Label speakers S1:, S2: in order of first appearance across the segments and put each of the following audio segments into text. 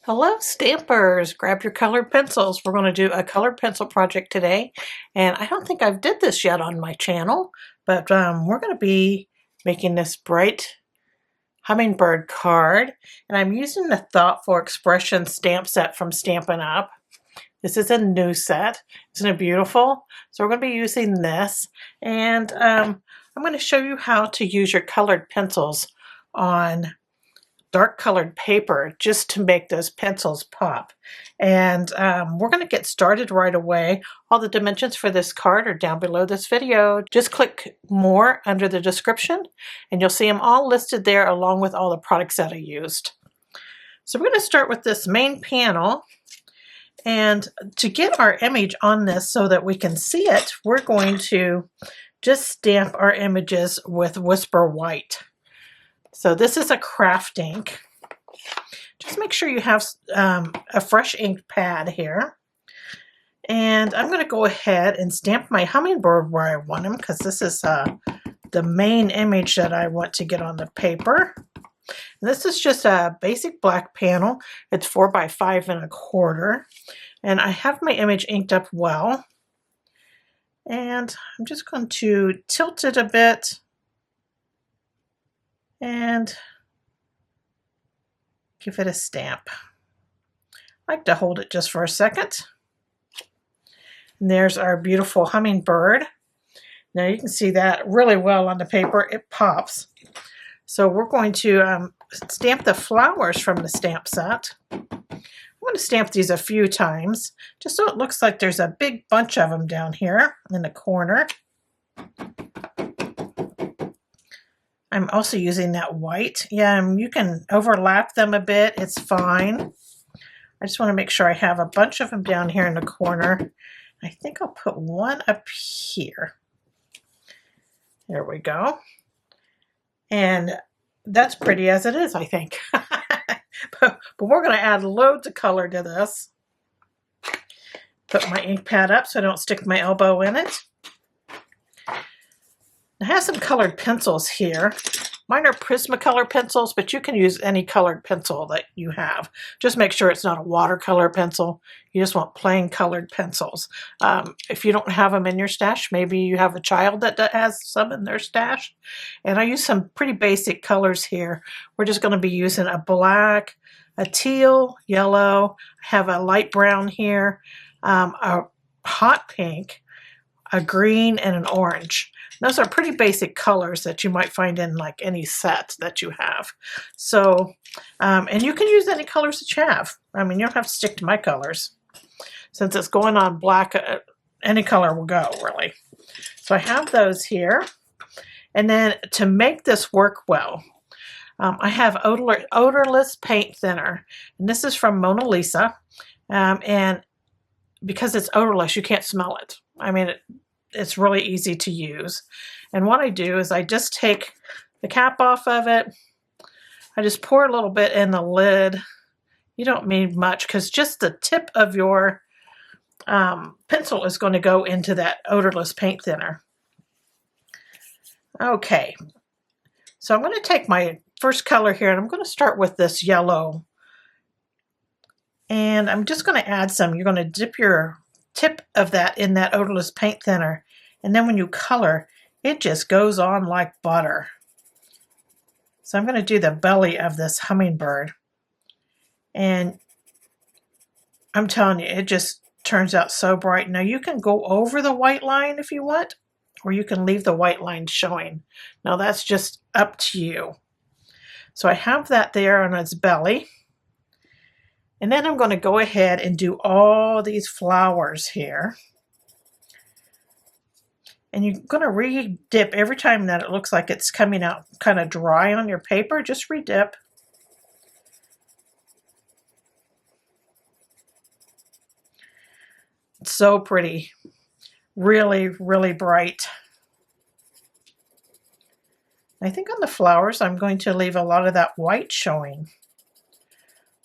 S1: Hello stampers, grab your colored pencils. We're going to do a colored pencil project today, and I don't think I've did this yet on my channel, but we're going to be making this bright hummingbird card, and I'm using the Thoughtful Expression stamp set from Stampin' Up. This is a new set. Isn't it beautiful? So we're going to be using this, and I'm going to show you how to use your colored pencils on dark colored paper just to make those pencils pop. And we're going to get started right away. All the dimensions for this card are down below this video. Just click more under the description and you'll see them all listed there along with all the products that I used. So we're going to start with this main panel, and to get our image on this so that we can see it, we're going to just stamp our images with Whisper White. So this is a craft ink. Just make sure you have a fresh ink pad here. And I'm going to go ahead and stamp my hummingbird where I want him, because this is the main image that I want to get on the paper. And this is just a basic black panel. It's 4 by 5 1/4. And I have my image inked up well. And I'm just going to tilt it a bit and give it a stamp. I like to hold it just for a second. And there's our beautiful hummingbird. Now you can see that really well on the paper. It pops. So we're going to stamp the flowers from the stamp set. I'm going to stamp these a few times just so it looks like there's a big bunch of them down here in the corner. I'm also using that white. Yeah, you can overlap them a bit. It's fine. I just want to make sure I have a bunch of them down here in the corner. I think I'll put one up here. There we go. And that's pretty as it is, I think. but we're going to add loads of color to this. Put my ink pad up so I don't stick my elbow in it. I have some colored pencils here. Mine are Prismacolor pencils, but you can use any colored pencil that you have. Just make sure it's not a watercolor pencil. You just want plain colored pencils. If you don't have them in your stash, maybe you have a child that has some in their stash. And I use some pretty basic colors here. We're just going to be using a black, a teal, yellow. I have a light brown here, a hot pink, a green, and an orange. Those are pretty basic colors that you might find in like any set that you have. So, and you can use any colors that you have. I mean, you don't have to stick to my colors. Since it's going on black, any color will go, really. So I have those here. And then to make this work well, I have odorless paint thinner. And this is from Mona Lisa. And because it's odorless, you can't smell it. I mean, it's really easy to use. And what I do is I just take the cap off of it. I just pour a little bit in the lid. You don't need much because just the tip of your pencil is going to go into that odorless paint thinner. Okay, so I'm going to take my first color here and I'm going to start with this yellow. And I'm just going to add some. You're going to dip your tip of that in that odorless paint thinner, and then when you color, it just goes on like butter. So I'm going to do the belly of this hummingbird, and I'm telling you, it just turns out so bright. Now you can go over the white line if you want, or you can leave the white line showing. Now that's just up to you. So I have that there on its belly. And then I'm going to go ahead and do all these flowers here. And you're going to re-dip every time that it looks like it's coming out kind of dry on your paper. Just re-dip. It's so pretty. Really, really bright. I think on the flowers, I'm going to leave a lot of that white showing.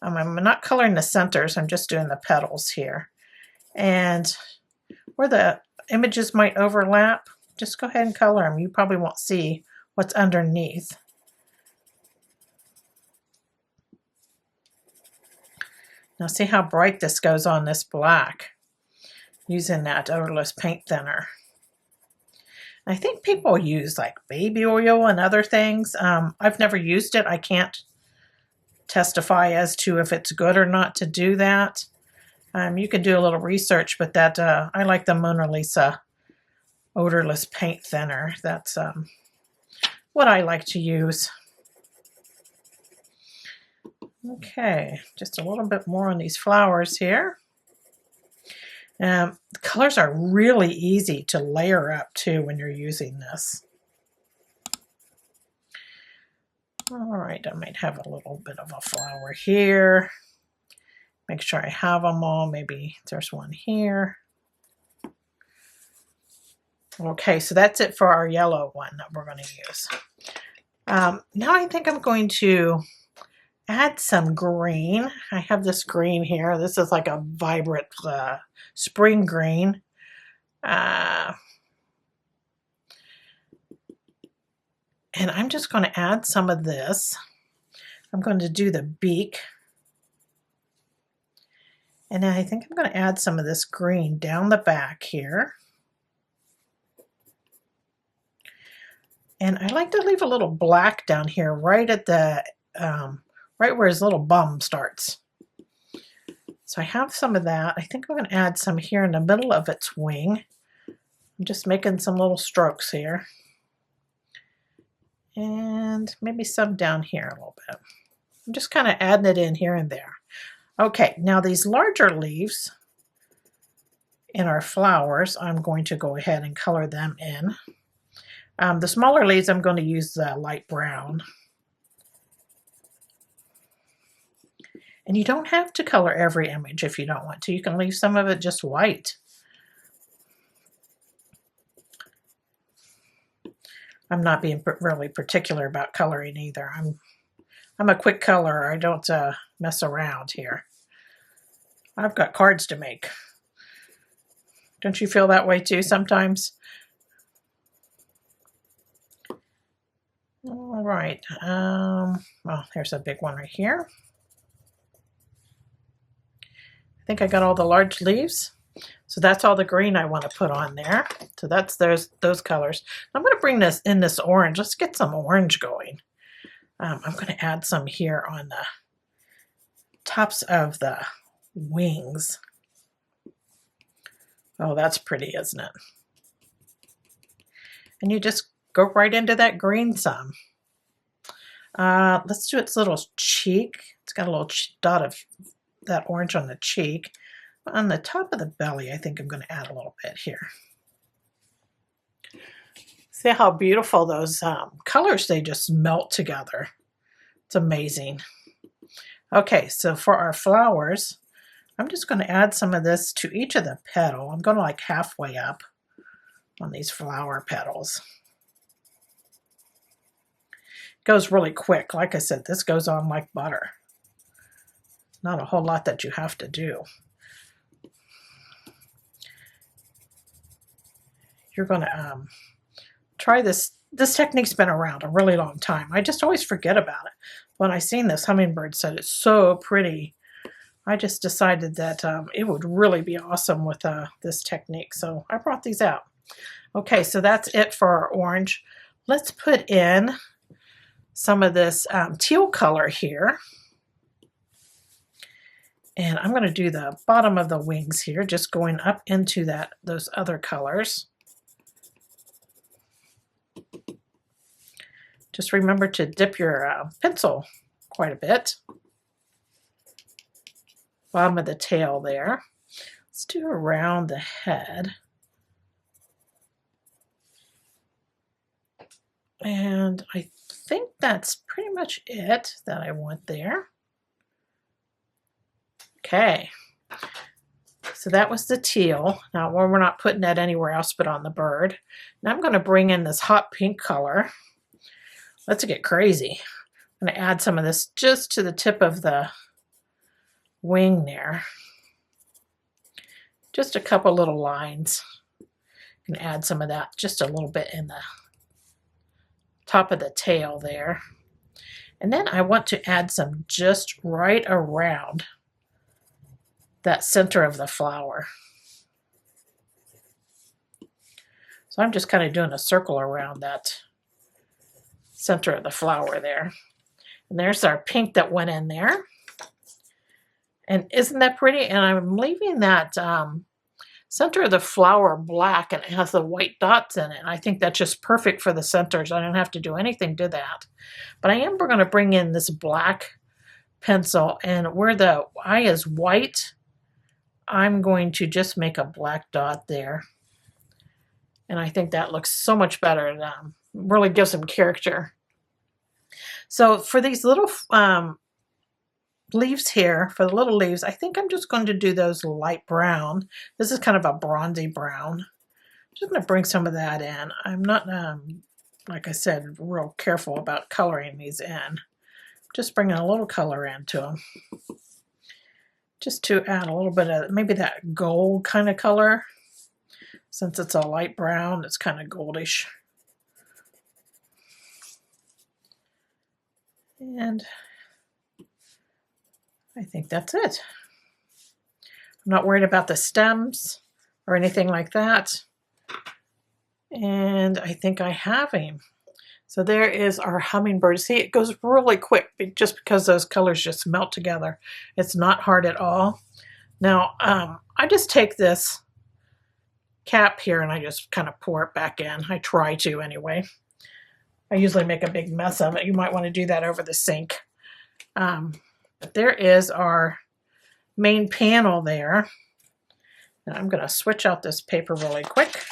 S1: I'm not coloring the centers, I'm just doing the petals here. And where the images might overlap, just go ahead and color them. You probably won't see what's underneath. Now see how bright this goes on this black using that odorless paint thinner. I think people use like baby oil and other things. I've never used it. I can't testify as to if it's good or not to do that. You can do a little research, but that I like the Mona Lisa odorless paint thinner. That's what I like to use. Okay, just a little bit more on these flowers here. The colors are really easy to layer up too when you're using this. All right, I might have a little bit of a flower here. Make sure I have them all. Maybe there's one here. Okay, so that's it for our yellow one that we're going to use. Now I think I'm going to add some green. I have this green here. This is like a vibrant spring green. And I'm just going to add some of this. I'm going to do the beak. And then I think I'm going to add some of this green down the back here. And I like to leave a little black down here right at the, right where his little bum starts. So I have some of that. I think I'm going to add some here in the middle of its wing. I'm just making some little strokes here. And maybe some down here a little bit. I'm just kind of adding it in here and there. Okay, now these larger leaves in our flowers, I'm going to go ahead and color them in. The smaller leaves, I'm going to use the light brown. And you don't have to color every image if you don't want to. You can leave some of it just white. I'm not being really particular about coloring either. I'm a quick colorer. I don't mess around here. I've got cards to make. Don't you feel that way too sometimes? All right. Well, there's a big one right here. I think I got all the large leaves. So that's all the green I want to put on there. So that's those colors. I'm going to bring this in this orange. Let's get some orange going. I'm going to add some here on the tops of the wings. Oh, that's pretty, isn't it? And you just go right into that green some. Let's do its little cheek. It's got a little dot of that orange on the cheek. On the top of the belly, I think I'm going to add a little bit here. See how beautiful those colors, they just melt together. It's amazing. Okay, so for our flowers, I'm just going to add some of this to each of the petal. I'm going to like halfway up on these flower petals. It goes really quick. Like I said, this goes on like butter. Not a whole lot that you have to do. You're going to try this. This technique's been around a really long time. I just always forget about it. When I seen this, hummingbird said it's so pretty. I just decided that it would really be awesome with this technique. So I brought these out. Okay, so that's it for our orange. Let's put in some of this teal color here. And I'm going to do the bottom of the wings here, just going up into those other colors. Just remember to dip your pencil quite a bit. Bottom of the tail there. Let's do around the head. And I think that's pretty much it that I want there. Okay, so that was the teal. Now we're not putting that anywhere else but on the bird. Now I'm going to bring in this hot pink color. Let's get crazy. I'm going to add some of this just to the tip of the wing there. Just a couple little lines. You can add some of that just a little bit in the top of the tail there. And then I want to add some just right around that center of the flower. So I'm just kind of doing a circle around that center of the flower there. And there's our pink that went in there. And isn't that pretty? And I'm leaving that center of the flower black, and it has the white dots in it. I think that's just perfect for the centers. I don't have to do anything to that. But I am going to bring in this black pencil, and where the eye is white, I'm going to just make a black dot there. And I think that looks so much better. It really gives them character. So for these little leaves here, for the little leaves, I think I'm just going to do those light brown. This is kind of a bronzy brown. I'm just going to bring some of that in. I'm not, like I said, real careful about coloring these in. Just bringing a little color into them. Just to add a little bit of maybe that gold kind of color. Since it's a light brown, it's kind of goldish. And I think that's it. I'm not worried about the stems or anything like that. And I think I have him. So there is our hummingbird. See, it goes really quick just because those colors just melt together. It's not hard at all. Now, I just take this cap here and I just kind of pour it back in. I try to anyway. I usually make a big mess of it. You might want to do that over the sink. But there is our main panel there. And I'm going to switch out this paper really quick.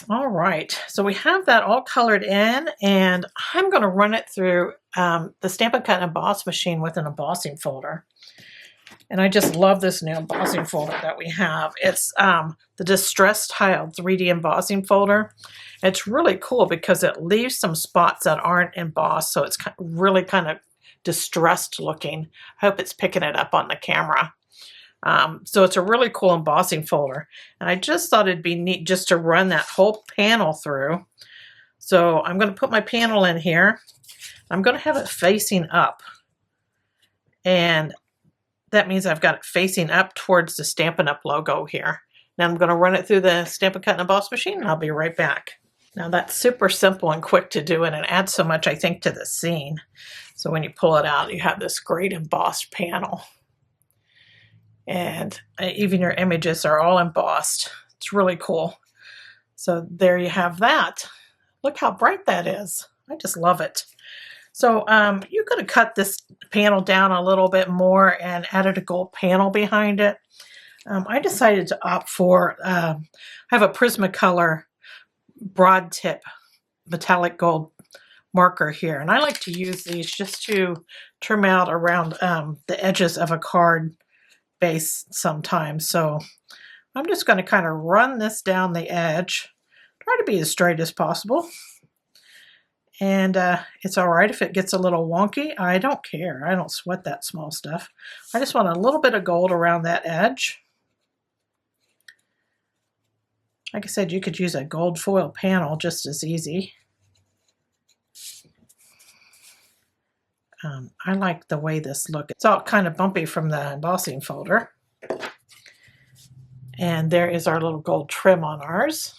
S1: All right, so we have that all colored in, and I'm going to run it through the Stampin' Cut and Emboss machine with an embossing folder. And I just love this new embossing folder that we have. It's the Distress Tile 3D embossing folder. It's really cool because it leaves some spots that aren't embossed, so it's really kind of distressed looking. I hope it's picking it up on the camera. So it's a really cool embossing folder. And I just thought it'd be neat just to run that whole panel through. So I'm going to put my panel in here. I'm going to have it facing up. And that means I've got it facing up towards the Stampin' Up! Logo here. Now I'm going to run it through the Stampin' Cut and Emboss machine, and I'll be right back. Now that's super simple and quick to do, and it adds so much, I think, to the scene. So when you pull it out, you have this great embossed panel. And even your images are all embossed. It's really cool. So there you have that. Look how bright that is. I just love it. So you could have cut this panel down a little bit more and added a gold panel behind it. I decided to opt for, I have a Prismacolor broad tip metallic gold marker here. And I like to use these just to trim out around the edges of a card base sometimes. So I'm just going to kind of run this down the edge. Try to be as straight as possible. And it's all right if it gets a little wonky. I don't care. I don't sweat that small stuff. I just want a little bit of gold around that edge. Like I said, you could use a gold foil panel just as easy. I like the way this looks. It's all kind of bumpy from the embossing folder. And there is our little gold trim on ours.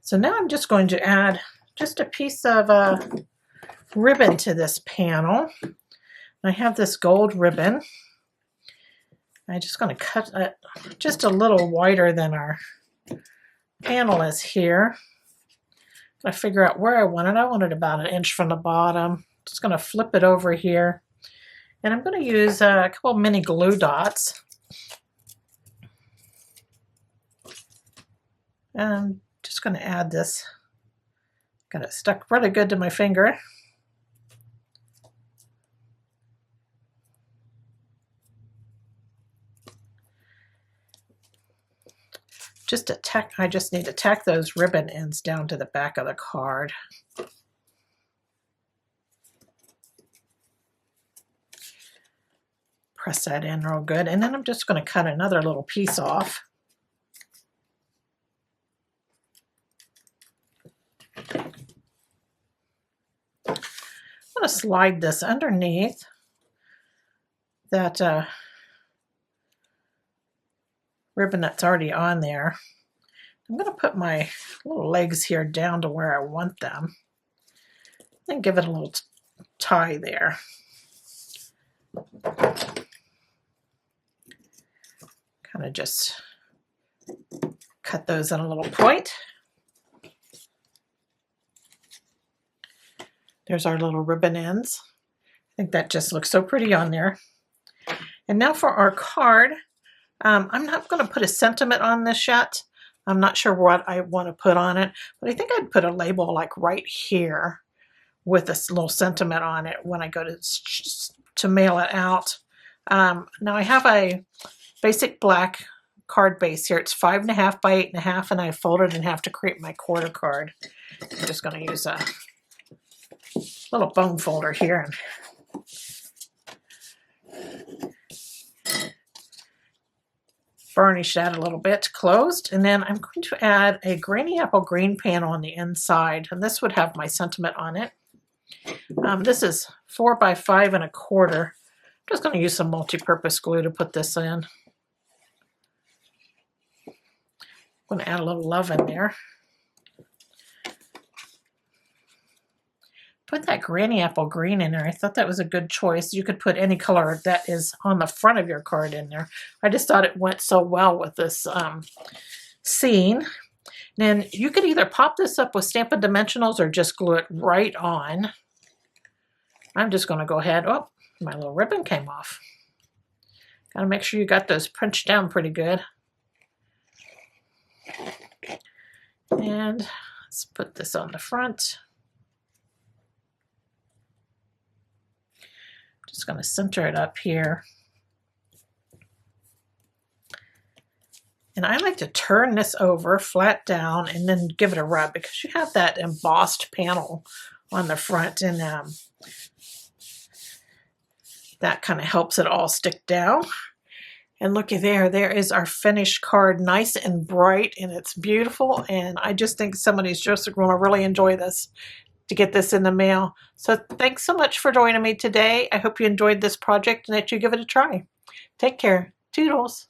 S1: So now I'm just going to add just a piece of ribbon to this panel. I have this gold ribbon. I'm just going to cut it just a little wider than our panel is here. I'm going to figure out where I want it. I want it about an inch from the bottom. Just going to flip it over here. And I'm going to use a couple mini glue dots. And I'm just going to add this. Got it stuck really good to my finger. I just need to tack those ribbon ends down to the back of the card. Press that in real good, and then I'm just going to cut another little piece off. slide this underneath that ribbon that's already on there. I'm going to put my little legs here down to where I want them. Then give it a little tie there. Kind of just cut those in a little point. There's our little ribbon ends. I think that just looks so pretty on there. And now for our card, I'm not going to put a sentiment on this yet. I'm not sure what I want to put on it, but I think I'd put a label like right here with this little sentiment on it when I go to mail it out. Now I have a basic black card base here. It's 5.5 by 8.5, and I folded in half to create my quarter card. I'm just going to use a little bone folder here and burnish that a little bit closed, and then I'm going to add a granny apple green panel on the inside, and this would have my sentiment on it. This is 4 by 5.25. I'm just going to use some multi-purpose glue to put this in. I'm going to add a little love in there. Put that granny apple green in there. I thought that was a good choice. You could put any color that is on the front of your card in there. I just thought it went so well with this scene. Then you could either pop this up with Stampin' Dimensionals or just glue it right on. I'm just going to go ahead. Oh, my little ribbon came off. Got to make sure you got those pinched down pretty good. And let's put this on the front. Just going to center it up here. And I like to turn this over flat down and then give it a rub because you have that embossed panel on the front, and that kind of helps it all stick down. And looky there, there is our finished card, nice and bright, and it's beautiful. And I just think somebody's just going to really enjoy this to get this in the mail. So thanks so much for joining me today. I hope you enjoyed this project and that you give it a try. Take care. Toodles.